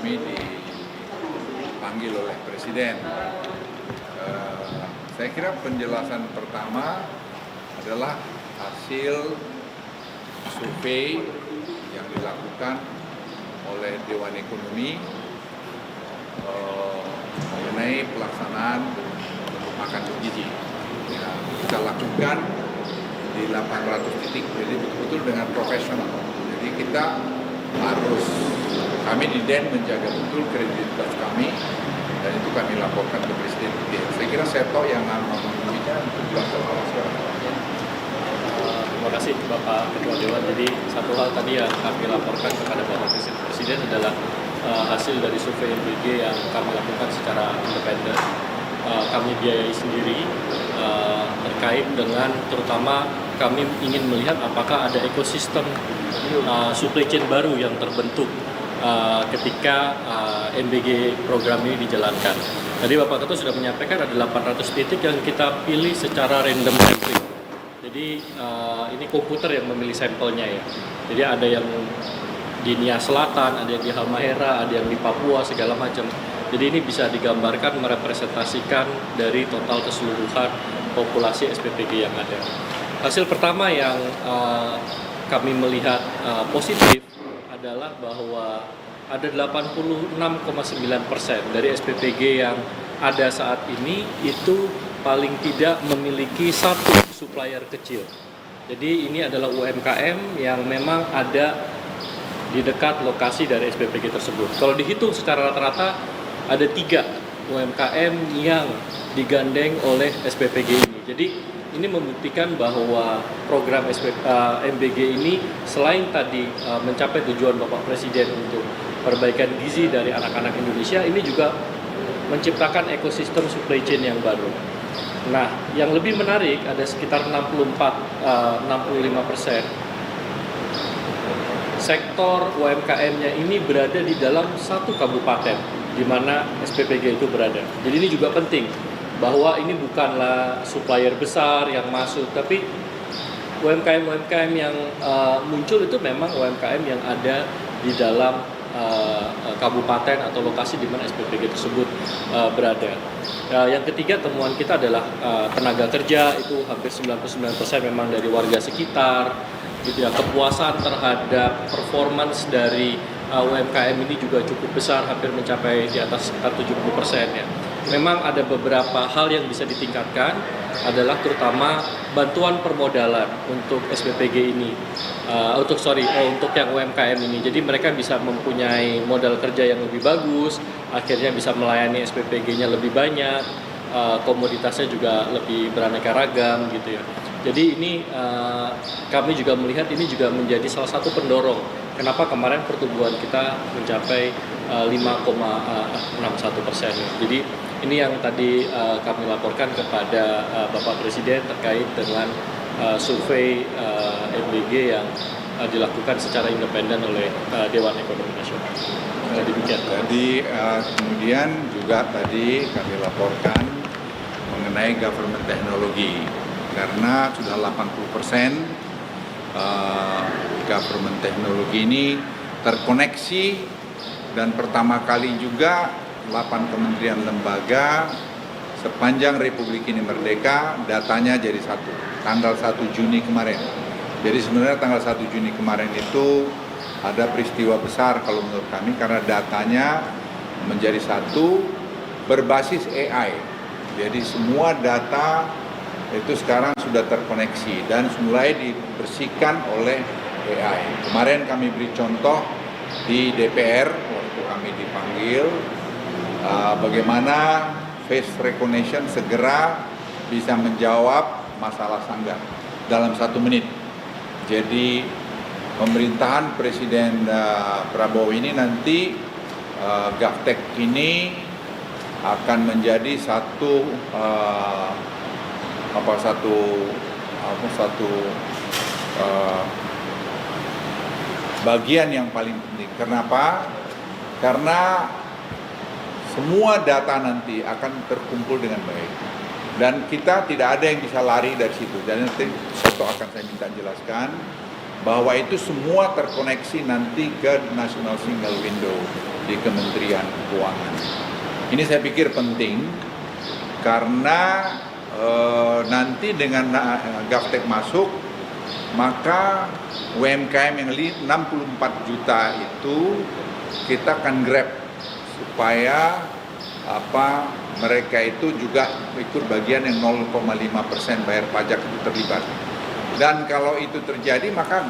kami dipanggil oleh Presiden. Saya kira penjelasan pertama adalah hasil survei yang dilakukan oleh Dewan Ekonomi mengenai pelaksanaan makan bergizi. Ya, kita lakukan di 800 titik, jadi betul-betul dengan profesional. Jadi kami di DEN menjaga betul kredibilitas kami, dan itu kami laporkan ke Presiden. Saya kira Seto yang membicara untuk jelaskan sekarang. Terima kasih Bapak Ketua Dewan. Jadi satu hal tadi yang kami laporkan kepada Bapak Presiden adalah hasil dari survei MBG yang kami lakukan secara independen. Kami biayai sendiri terkait dengan terutama kami ingin melihat apakah ada ekosistem supply chain baru yang terbentuk ketika MBG program ini dijalankan. Tadi Bapak Ketua sudah menyampaikan ada 800 titik yang kita pilih secara random sampling. Jadi ini komputer yang memilih sampelnya ya. Jadi ada yang di Nia Selatan, ada yang di Halmahera, ada yang di Papua, segala macam. Jadi ini bisa digambarkan merepresentasikan dari total keseluruhan populasi SPPG yang ada. Hasil pertama yang kami melihat positif adalah bahwa ada 86,9% dari SPPG yang ada saat ini itu paling tidak memiliki satu supplier kecil. Jadi ini adalah UMKM yang memang ada di dekat lokasi dari SPPG tersebut. Kalau dihitung secara rata-rata ada 3 UMKM yang digandeng oleh SPPG ini. Jadi ini membuktikan bahwa program MBG ini selain tadi mencapai tujuan Bapak Presiden untuk perbaikan gizi dari anak-anak Indonesia, ini juga menciptakan ekosistem supply chain yang baru. Nah, yang lebih menarik ada sekitar 65% sektor UMKM-nya ini berada di dalam satu kabupaten di mana SPPG itu berada. Jadi ini juga penting bahwa ini bukanlah supplier besar yang masuk, tapi UMKM yang muncul itu memang UMKM yang ada di dalam kabupaten atau lokasi di mana SPPG tersebut berada. Yang ketiga temuan kita adalah tenaga kerja itu hampir 99% memang dari warga sekitar. Gitu ya, kepuasan terhadap performance dari UMKM ini juga cukup besar, hampir mencapai di atas sekitar 70% ya. Memang ada beberapa hal yang bisa ditingkatkan, adalah terutama bantuan permodalan untuk SPPG ini, untuk yang UMKM ini. Jadi mereka bisa mempunyai modal kerja yang lebih bagus, akhirnya bisa melayani SPPG-nya lebih banyak, komoditasnya juga lebih beraneka ragam gitu ya. Jadi ini kami juga melihat ini juga menjadi salah satu pendorong kenapa kemarin pertumbuhan kita mencapai 5,61%. Jadi ini yang tadi kami laporkan kepada Bapak Presiden terkait dengan survei MBG yang dilakukan secara independen oleh Dewan Ekonomi Nasional. Demikian. Jadi kemudian juga tadi kami laporkan mengenai government teknologi. Karena sudah 80% government teknologi ini terkoneksi, dan pertama kali juga 8 kementerian lembaga sepanjang Republik ini merdeka datanya jadi satu, tanggal 1 Juni kemarin. Jadi sebenarnya tanggal 1 Juni kemarin itu ada peristiwa besar kalau menurut kami, karena datanya menjadi satu berbasis AI. Jadi semua data itu sekarang sudah terkoneksi dan mulai dibersihkan oleh AI. Kemarin kami beri contoh di DPR waktu kami dipanggil bagaimana face recognition segera bisa menjawab masalah sanggar dalam 1 menit. Jadi pemerintahan Presiden Prabowo ini nanti GovTech ini akan menjadi satu bagian yang paling penting. Kenapa? Karena semua data nanti akan terkumpul dengan baik, dan kita tidak ada yang bisa lari dari situ. Dan nanti Soto akan saya minta jelaskan bahwa itu semua terkoneksi nanti ke National Single Window di Kementerian Keuangan. Ini saya pikir penting karena nanti dengan GovTech masuk, maka UMKM yang 64 juta itu kita akan grab supaya mereka itu juga ikut bagian yang 0,5% bayar pajak itu terlibat. Dan kalau itu terjadi, maka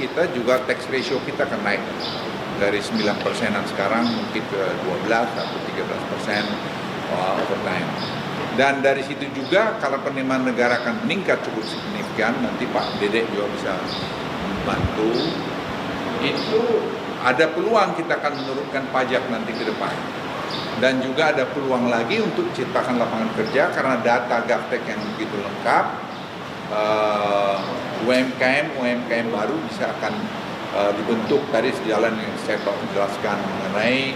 kita juga tax ratio kita akan naik dari 9%-an sekarang mungkin ke 12 atau 13% over time. Dan dari situ juga kalau penerimaan negara akan meningkat cukup signifikan, nanti Pak Dedek juga bisa membantu, itu ada peluang kita akan menurunkan pajak nanti ke depan. Dan juga ada peluang lagi untuk ciptakan lapangan kerja karena data GovTech yang begitu lengkap. UMKM baru bisa akan dibentuk tadi sejalan yang saya jelaskan mengenai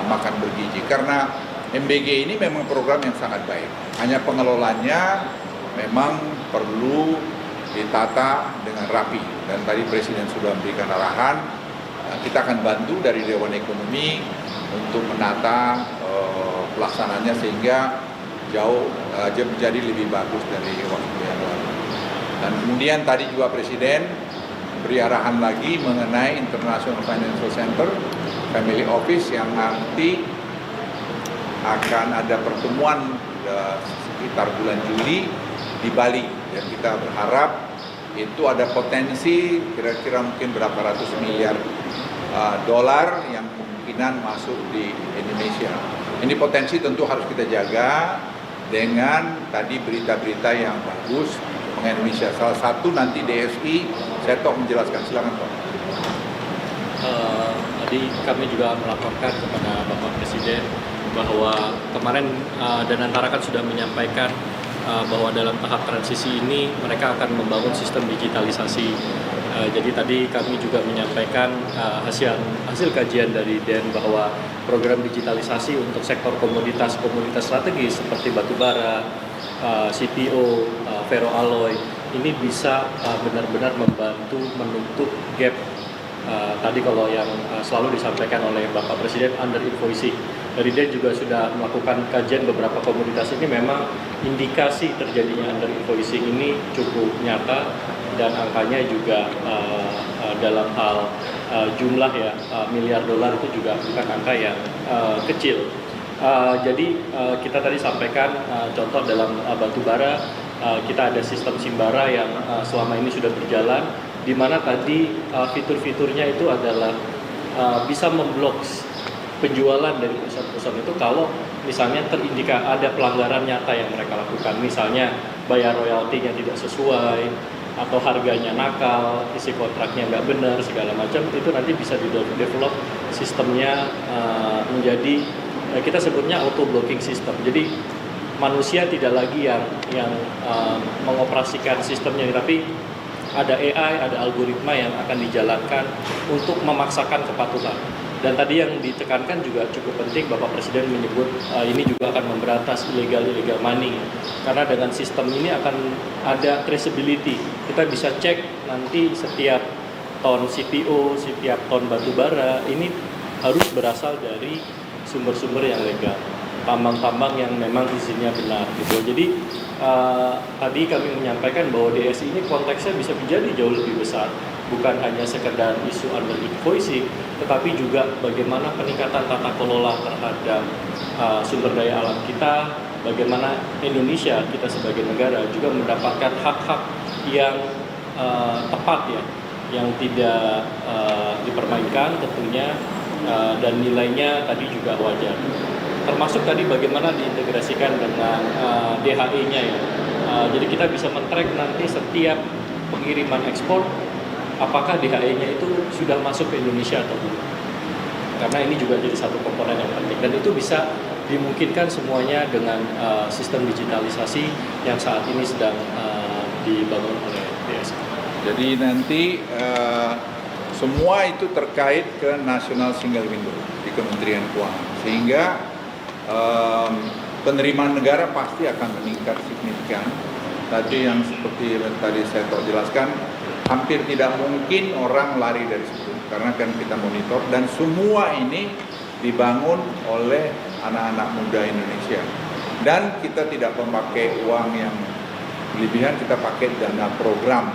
makan bergizi. Karena MBG ini memang program yang sangat baik. Hanya pengelolanya memang perlu ditata dengan rapi. Dan tadi Presiden sudah memberikan arahan, kita akan bantu dari Dewan Ekonomi untuk menata pelaksananya sehingga jadi lebih bagus dari waktu yang lalu. Dan kemudian tadi juga Presiden beri arahan lagi mengenai International Financial Center, Family Office yang nanti akan ada pertemuan sekitar bulan Juli di Bali. Dan kita berharap itu ada potensi kira-kira mungkin berapa ratus miliar dolar yang kemungkinan masuk di Indonesia. Ini potensi tentu harus kita jaga dengan tadi berita-berita yang bagus mengenai Indonesia. Salah satu nanti DSI, saya menjelaskan, silakan Pak. Tadi kami juga melaporkan kepada Bapak Presiden bahwa kemarin Danantara kan sudah menyampaikan bahwa dalam tahap transisi ini mereka akan membangun sistem digitalisasi. Jadi tadi kami juga menyampaikan hasil kajian dari DEN bahwa program digitalisasi untuk sektor komoditas strategis seperti batubara, CPO, ferroalloy ini bisa benar-benar membantu menutup gap tadi kalau yang selalu disampaikan oleh Bapak Presiden under invoicing. Dari DEN juga sudah melakukan kajian beberapa komoditas ini, memang indikasi terjadinya under invoicing ini cukup nyata dan angkanya juga dalam hal jumlah ya miliar dolar itu juga bukan angka yang kecil. Jadi kita tadi sampaikan contoh dalam batubara, kita ada sistem Simbara yang selama ini sudah berjalan, di mana tadi fitur-fiturnya itu adalah bisa memblok penjualan dari perusahaan-perusahaan itu kalau misalnya ada pelanggaran nyata yang mereka lakukan, misalnya bayar royaltinya tidak sesuai atau harganya nakal, isi kontraknya nggak benar segala macam, itu nanti bisa di-develop sistemnya menjadi kita sebutnya auto blocking system. Jadi manusia tidak lagi yang mengoperasikan sistemnya, tapi ada AI, ada algoritma yang akan dijalankan untuk memaksakan kepatuhan. Dan tadi yang ditekankan juga cukup penting, Bapak Presiden menyebut ini juga akan memberantas illegal money. Karena dengan sistem ini akan ada traceability. Kita bisa cek nanti setiap ton CPO, setiap ton batubara ini harus berasal dari sumber-sumber yang legal, tambang-tambang yang memang izinnya benar gitu. Jadi tadi kami menyampaikan bahwa DSI ini konteksnya bisa menjadi jauh lebih besar, bukan hanya sekedar isu under invoicing, tetapi juga bagaimana peningkatan tata kelola terhadap sumber daya alam kita, bagaimana Indonesia kita sebagai negara juga mendapatkan hak-hak yang tepat ya, yang tidak dipermainkan tentunya, dan nilainya tadi juga wajar. Termasuk tadi bagaimana diintegrasikan dengan DHE-nya ya. Jadi kita bisa men-track nanti setiap pengiriman ekspor apakah DHE-nya itu sudah masuk ke Indonesia atau belum. Karena ini juga jadi satu komponen yang penting dan itu bisa dimungkinkan semuanya dengan sistem digitalisasi yang saat ini sedang dibangun oleh DSI. Jadi nanti semua itu terkait ke National Single Window di Kementerian Keuangan, sehingga penerimaan negara pasti akan meningkat signifikan. Tadi yang seperti tadi saya jelaskan, hampir tidak mungkin orang lari dari situ karena kan kita monitor dan semua ini dibangun oleh anak-anak muda Indonesia dan kita tidak memakai uang yang berlebihan, kita pakai dana program.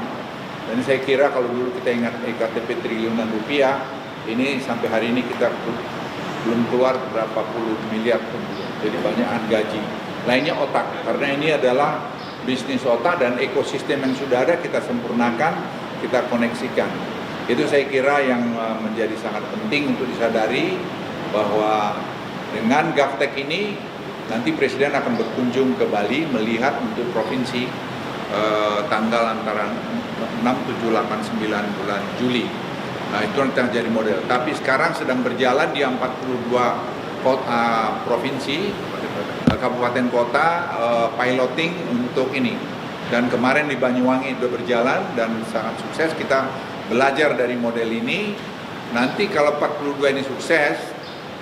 Dan saya kira kalau dulu kita ingat EKTP triliunan rupiah, ini sampai hari ini kita belum keluar berapa puluh miliar pun. Jadi banyakan gaji. Lainnya otak, karena ini adalah bisnis otak dan ekosistem yang sudah ada kita sempurnakan, kita koneksikan. Itu saya kira yang menjadi sangat penting untuk disadari bahwa dengan GovTech ini nanti Presiden akan berkunjung ke Bali melihat untuk provinsi tanggal antara 6, 7, 8, 9 bulan Juli. Nah itu nanti akan jadi model. Tapi sekarang sedang berjalan di 42 provinsi, kabupaten kota, piloting untuk ini. Dan kemarin di Banyuwangi sudah berjalan dan sangat sukses. Kita belajar dari model ini. Nanti kalau 42 ini sukses,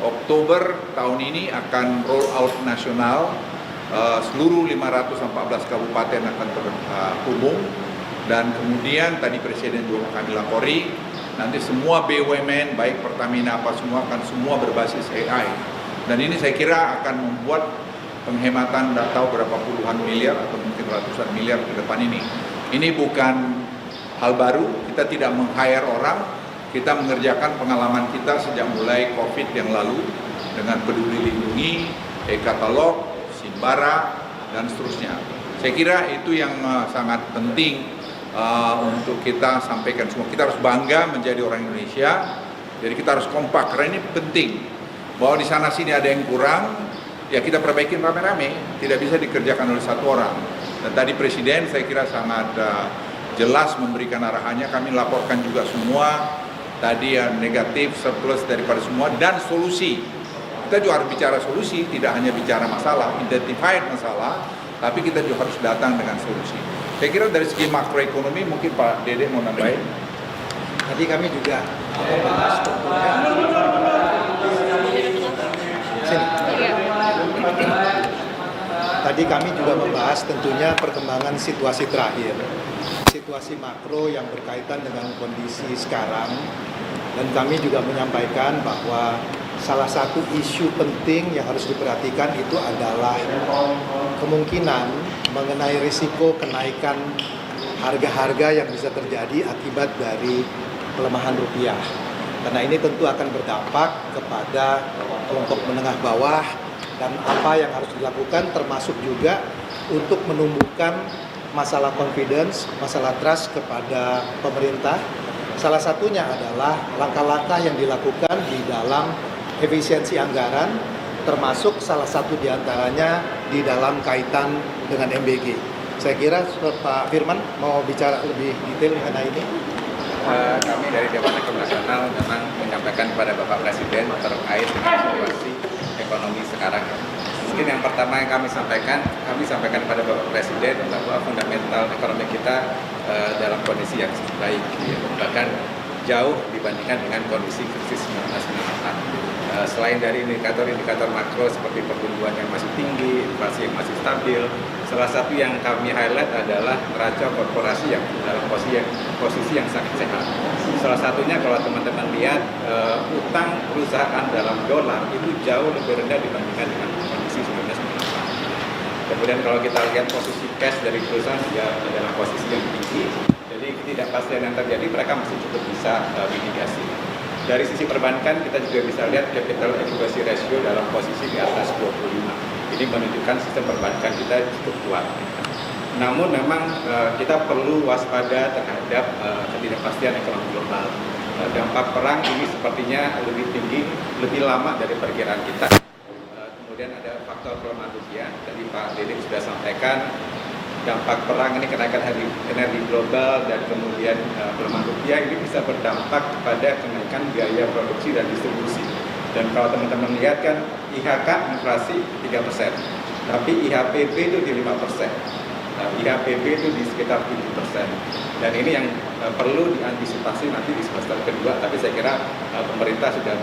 Oktober tahun ini akan roll out nasional. Seluruh 514 kabupaten akan terhubung dan kemudian tadi Presiden juga kami lapori nanti semua BUMN baik Pertamina apa semua akan semua berbasis AI dan ini saya kira akan membuat penghematan tidak tahu berapa puluhan miliar atau mungkin ratusan miliar ke depan ini. Ini bukan hal baru, kita tidak meng-hire orang, kita mengerjakan pengalaman kita sejak mulai COVID yang lalu dengan Peduli Lindungi, e-katalog, Simbara, dan seterusnya. Saya kira itu yang sangat penting untuk kita sampaikan semua. Kita harus bangga menjadi orang Indonesia, jadi kita harus kompak, karena ini penting. Bahwa di sana-sini ada yang kurang, ya kita perbaikin rame-rame, tidak bisa dikerjakan oleh satu orang. Dan tadi Presiden saya kira sangat jelas memberikan arahannya, kami laporkan juga semua, tadi yang negatif, surplus daripada semua, dan solusi. Kita juga harus bicara solusi, tidak hanya bicara masalah, identified masalah, tapi kita juga harus datang dengan solusi. Saya kira dari segi makroekonomi mungkin Pak Dede mau nambahin. Tadi kami juga membahas Tadi kami juga membahas tentunya perkembangan situasi terakhir, situasi makro yang berkaitan dengan kondisi sekarang, dan kami juga menyampaikan bahwa salah satu isu penting yang harus diperhatikan itu adalah kemungkinan mengenai risiko kenaikan harga-harga yang bisa terjadi akibat dari pelemahan rupiah. Karena ini tentu akan berdampak kepada kelompok menengah bawah dan apa yang harus dilakukan termasuk juga untuk menumbuhkan masalah confidence, masalah trust kepada pemerintah. Salah satunya adalah langkah-langkah yang dilakukan di dalam efisiensi anggaran, termasuk salah satu diantaranya di dalam kaitan dengan MBG. Saya kira Pak Firman mau bicara lebih detail mengenai ini. Kami dari Dewan Ekonomi Nasional memang menyampaikan kepada Bapak Presiden terkait dengan situasi ekonomi sekarang. Mungkin yang pertama yang kami sampaikan kepada Bapak Presiden bahwa fundamental ekonomi kita dalam kondisi yang baik, bahkan jauh dibandingkan dengan kondisi krisis 1994. Selain dari indikator-indikator makro seperti pertumbuhan yang masih tinggi, inflasi yang masih stabil, salah satu yang kami highlight adalah neraca korporasi yang dalam posisi yang sangat sehat. Salah satunya kalau teman-teman lihat utang perusahaan dalam dolar itu jauh lebih rendah dibandingkan dengan kondisi 1994. Kemudian kalau kita lihat posisi cash dari perusahaan juga dalam posisi yang tinggi, jadi ketidakpastian yang terjadi mereka masih cukup bisa mitigasi. Dari sisi perbankan kita juga bisa lihat capital adequacy ratio dalam posisi di atas 25. Ini menunjukkan sistem perbankan kita cukup kuat. Namun memang kita perlu waspada terhadap ketidakpastian ekonomi global. Dampak perang ini sepertinya lebih tinggi, lebih lama dari perkiraan kita. Kemudian ada faktor pelemahan rupiah. Tadi Pak Dede sudah sampaikan dampak perang ini kenaikan energi global dan kemudian pelemahan rupiah ini bisa berdampak kepada kenaikan biaya produksi dan distribusi. Dan kalau teman-teman lihat kan IHK inflasi 3%, tapi IHPP itu di 5%, IHPP itu di sekitar 7%. Dan ini yang perlu diantisipasi nanti di semester kedua, tapi saya kira pemerintah sudah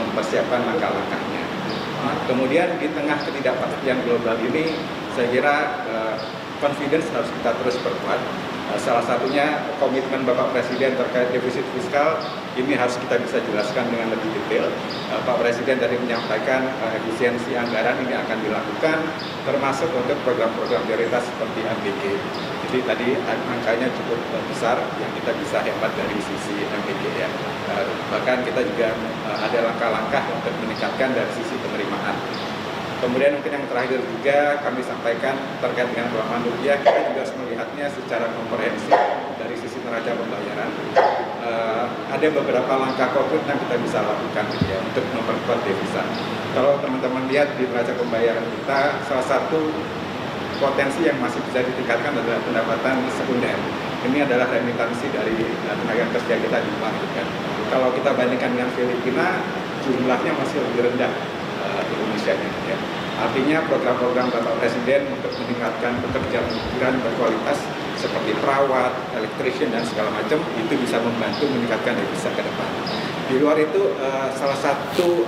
mempersiapkan langkah-langkahnya. Kemudian di tengah ketidakpastian global ini, saya kira confidence harus kita terus perkuat. Salah satunya komitmen Bapak Presiden terkait defisit fiskal ini harus kita bisa jelaskan dengan lebih detail. Pak Presiden tadi menyampaikan efisiensi anggaran ini akan dilakukan termasuk untuk program-program prioritas seperti MBG. Jadi tadi angkanya cukup besar yang kita bisa hemat dari sisi MBG ya. Bahkan kita juga ada langkah-langkah untuk meningkatkan dari sisi penerimaan. Kemudian mungkin yang terakhir juga kami sampaikan terkait dengan pelemahan rupiah, kita juga harus melihatnya secara komprehensif dari sisi neraca pembayaran. Ada beberapa langkah konkret yang kita bisa lakukan gitu ya, untuk memperkuat devisa. Kalau teman-teman lihat di neraca pembayaran kita, salah satu potensi yang masih bisa ditingkatkan adalah pendapatan sekunder. Ini adalah remitansi dari tenaga kerja kita di luar. Kan. Kalau kita bandingkan dengan Filipina, jumlahnya masih lebih rendah. Indonesia ya. Artinya program-program Bapak Presiden untuk meningkatkan pekerjaan migran berkualitas seperti perawat, electrician dan segala macam itu bisa membantu meningkatkan devisa ke depan. Di luar itu salah satu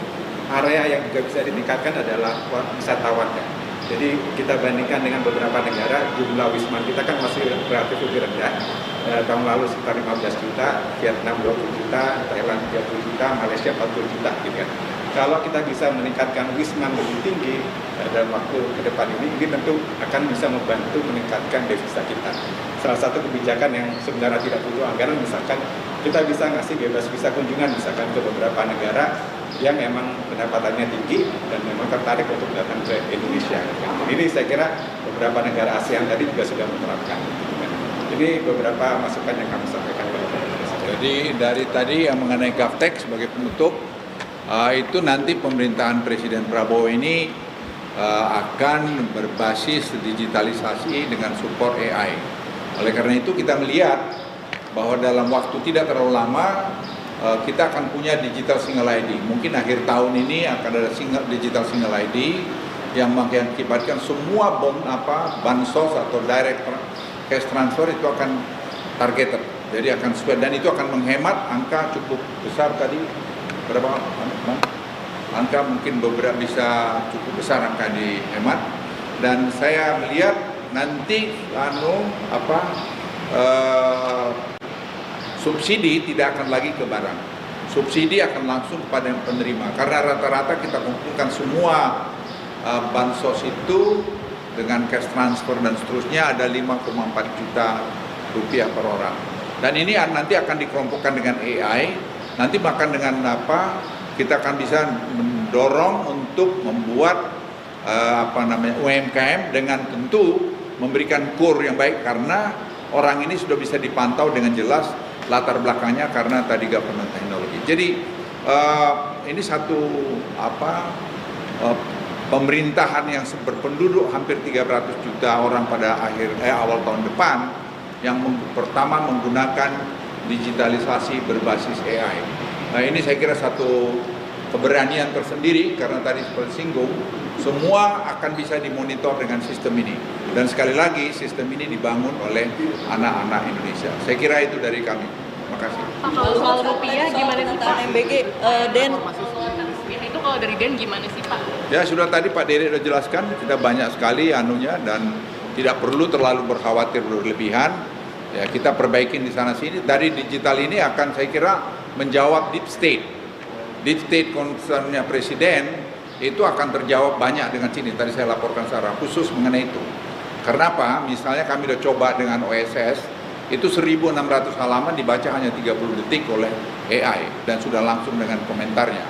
area yang juga bisa ditingkatkan adalah wisatawan ya. Jadi kita bandingkan dengan beberapa negara, jumlah wisman kita kan masih relatif lebih rendah. Tahun lalu sekitar 15 juta, Vietnam 20 juta, Thailand 30 juta, Malaysia 40 juta gitu kan. Kalau kita bisa meningkatkan wisman lebih tinggi dalam waktu ke depan ini tentu akan bisa membantu meningkatkan devisa kita. Salah satu kebijakan yang sebenarnya tidak butuh anggaran, misalkan kita bisa ngasih bebas visa kunjungan misalkan ke beberapa negara yang memang pendapatannya tinggi dan memang tertarik untuk datang ke Indonesia. Ini saya kira beberapa negara ASEAN tadi juga sudah menerapkan. Ini beberapa masukan yang kami sampaikan kepada Presiden. Jadi dari tadi yang mengenai GovTech sebagai penutup, itu nanti pemerintahan Presiden Prabowo ini akan berbasis digitalisasi dengan support AI. Oleh karena itu kita melihat bahwa dalam waktu tidak terlalu lama kita akan punya digital single ID. Mungkin akhir tahun ini akan ada digital single ID yang mengakibatkan semua bansos atau direct cash transfer itu akan targeted. Jadi akan sesuai dan itu akan menghemat angka cukup besar tadi. Berapa angka mungkin beberapa bisa cukup besar angka dihemat dan saya melihat nanti subsidi tidak akan lagi ke barang, subsidi akan langsung kepada yang penerima karena rata-rata kita kumpulkan semua bansos itu dengan cash transfer dan seterusnya ada 5,4 juta rupiah per orang dan ini nanti akan dikelompokkan dengan AI. Nanti bahkan dengan kita akan bisa mendorong untuk membuat UMKM dengan tentu memberikan kur yang baik karena orang ini sudah bisa dipantau dengan jelas latar belakangnya karena tadi government teknologi. Jadi ini satu pemerintahan yang berpenduduk hampir 300 juta orang pada awal tahun depan yang pertama menggunakan digitalisasi berbasis AI. Nah ini saya kira satu keberanian tersendiri karena tadi seperti singgung, semua akan bisa dimonitor dengan sistem ini. Dan sekali lagi sistem ini dibangun oleh anak-anak Indonesia. Saya kira itu dari kami. Terima kasih. Kalau soal rupiah gimana sih Pak? MBG, Den. Rupiah itu kalau dari Den gimana sih Pak? Ya sudah tadi Pak Dery sudah jelaskan, kita banyak sekali anunya dan tidak perlu terlalu berkhawatir berlebihan. Ya, kita perbaikin di sana sini. Dari digital ini akan saya kira menjawab deep state. Deep state concernnya Presiden itu akan terjawab banyak dengan sini. Tadi saya laporkan secara khusus mengenai itu. Karena apa? Misalnya kami sudah coba dengan OSS, itu 1.600 halaman dibaca hanya 30 detik oleh AI dan sudah langsung dengan komentarnya.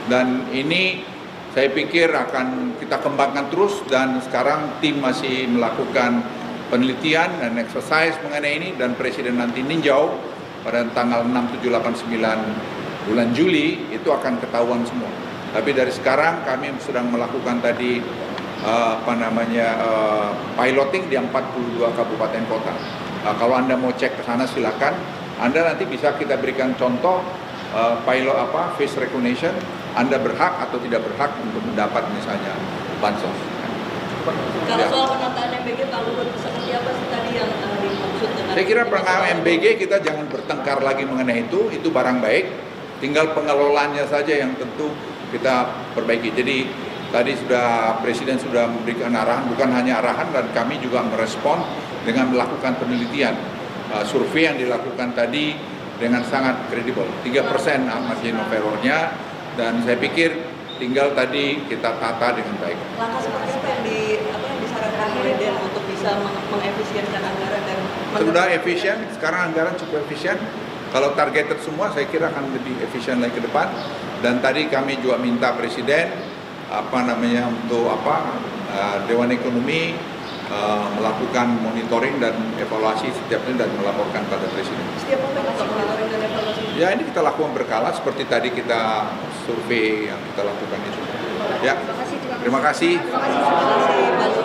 Dan ini saya pikir akan kita kembangkan terus dan sekarang tim masih melakukan penelitian dan exercise mengenai ini dan Presiden nanti ninjau pada tanggal 6, 7, 8, 9 bulan Juli itu akan ketahuan semua. Tapi dari sekarang kami sedang melakukan tadi piloting di 42 kabupaten kota. Kalau Anda mau cek ke sana silakan. Anda nanti bisa kita berikan contoh face recognition. Anda berhak atau tidak berhak untuk mendapat misalnya bansos. Kalau soal penataan MBG Pak Luhut seperti apa sih tadi yang dimaksud dengan? Saya kira pengelolaan MBG kita jangan bertengkar lagi mengenai itu barang baik. Tinggal pengelolaannya saja yang tentu kita perbaiki. Jadi tadi Presiden sudah memberikan arahan, bukan hanya arahan dan kami juga merespon dengan melakukan penelitian. survei yang dilakukan tadi dengan sangat kredibel. 3% margin of error-nya, dan saya pikir tinggal tadi kita tata dengan baik. Langkah seperti apa yang disarankan oleh Den untuk bisa mengefisienkan anggaran dan Sudah efisien, sekarang anggaran cukup efisien. Kalau targeted semua, saya kira akan lebih efisien lagi ke depan. Dan tadi kami juga minta Presiden untuk Dewan Ekonomi melakukan monitoring dan evaluasi setiap ini dan melaporkan pada Presiden. setiap momen untuk monitoring dan evaluasi. Ya, ini kita lakukan berkala seperti tadi kita survei yang kita lakukan itu. Ya, terima kasih. Terima kasih Pak